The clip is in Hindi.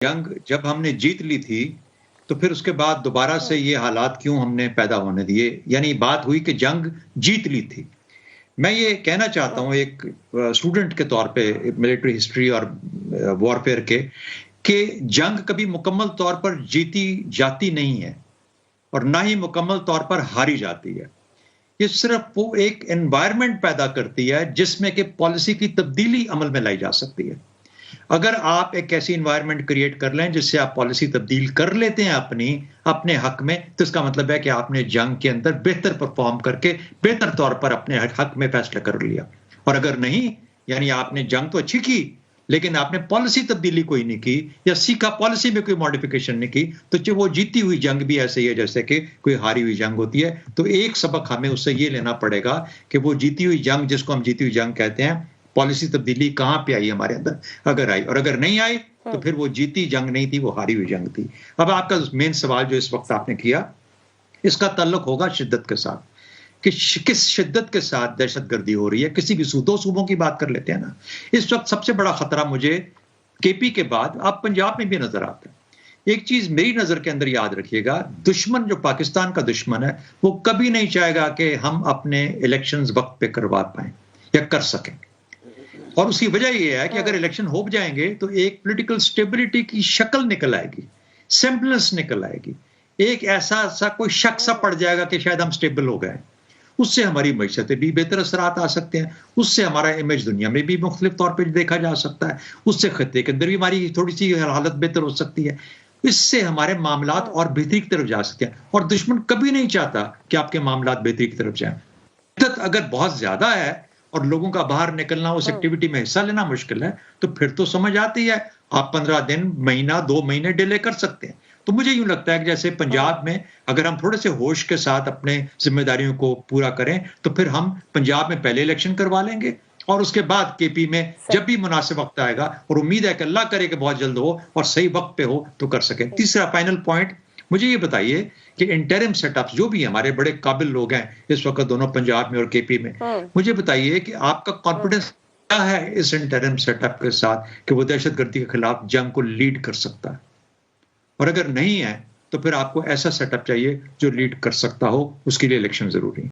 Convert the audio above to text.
जंग जब हमने जीत ली थी, तो फिर उसके बाद दोबारा से ये हालात क्यों हमने पैदा होने दिए? यानी बात हुई कि जंग जीत ली थी। मैं ये कहना चाहता हूँ एक स्टूडेंट के तौर पे मिलिट्री हिस्ट्री और वॉरफेयर के, कि जंग कभी मुकम्मल तौर पर जीती जाती नहीं है और ना ही मुकम्मल तौर पर हारी जाती है। ये सिर्फ वो एक एनवायरनमेंट पैदा करती है जिसमें कि पॉलिसी की तब्दीली अमल में लाई जा सकती है। अगर आप एक ऐसी एनवायरनमेंट क्रिएट कर लें जिससे आप पॉलिसी तब्दील कर लेते हैं अपने हक में, तो इसका मतलब है कि आपने जंग के अंदर बेहतर परफॉर्म करके बेहतर तौर पर अपने हक में फैसला कर लिया। और अगर नहीं, यानी आपने जंग तो अच्छी की लेकिन आपने पॉलिसी तब्दीली कोई नहीं की या सीखा पॉलिसी में कोई मॉडिफिकेशन नहीं की, तो जो वो जीती हुई जंग भी ऐसे ही है जैसे कि कोई हारी हुई जंग होती है। तो एक सबक हमें उससे ये लेना पड़ेगा कि वो जीती हुई जंग, जिसको हम जीती हुई जंग कहते हैं, पॉलिसी तब्दीली कहां पे आई हमारे अंदर, अगर आई, और अगर नहीं आई तो फिर वो जीती जंग नहीं थी, वो हारी हुई जंग थी। अब आपका मेन सवाल जो इस वक्त आपने किया, इसका ताल्लुक होगा शिद्दत के साथ, कि किस शिद्दत के साथ दहशतगर्दी हो रही है। किसी भी दो सूबों की बात कर लेते हैं ना, इस वक्त सबसे बड़ा खतरा मुझे केपी के बाद अब पंजाब में भी नजर आता है। एक चीज मेरी नजर के अंदर याद रखिएगा, दुश्मन जो पाकिस्तान का दुश्मन है, वो कभी नहीं चाहेगा कि हम अपने इलेक्शंस वक्त पे करवा पाए या कर सकें। और उसकी वजह यह है कि अगर इलेक्शन हो जाएंगे तो एक पॉलिटिकल स्टेबिलिटी की शक्ल निकल आएगी, सिंपलनेस निकल आएगी, एक ऐसा कोई शक सा पड़ जाएगा कि शायद हम स्टेबल हो गए। उससे हमारी मईशत भी बेहतर असरात आ सकते हैं, उससे हमारा इमेज दुनिया में भी मुख्तलिफ तौर पर देखा जा सकता है, उससे खत्ते के अंदर भी हमारी थोड़ी सी हालत बेहतर हो सकती है, इससे हमारे मामलात और बेहतरी की तरफ जा सकते हैं। और दुश्मन कभी नहीं चाहता कि आपके मामलात बेहतरी की तरफ जाएं। अगर बहुत ज्यादा है और लोगों का बाहर निकलना, उस एक्टिविटी में हिस्सा लेना मुश्किल है, तो फिर तो समझ आती है आप 15 दिन, महीना, 2 महीने डिले कर सकते हैं। तो मुझे यूं लगता है कि जैसे पंजाब में अगर हम थोड़े से होश के साथ अपने जिम्मेदारियों को पूरा करें, तो फिर हम पंजाब में पहले इलेक्शन करवा लेंगे और उसके बाद केपी में जब भी मुनासिब वक्त आएगा, और उम्मीद है कि अल्लाह करे कि बहुत जल्द हो और सही वक्त पे हो, तो कर सकें। तीसरा फाइनल पॉइंट, मुझे ये बताइए कि इंटरिम सेटअप्स जो भी हमारे बड़े काबिल लोग हैं इस वक्त दोनों पंजाब में और केपी में, मुझे बताइए कि आपका कॉन्फिडेंस क्या है इस इंटरिम सेटअप के साथ कि वो दहशतगर्दी के खिलाफ जंग को लीड कर सकता है? और अगर नहीं है तो फिर आपको ऐसा सेटअप चाहिए जो लीड कर सकता हो, उसके लिए इलेक्शन जरूरी है।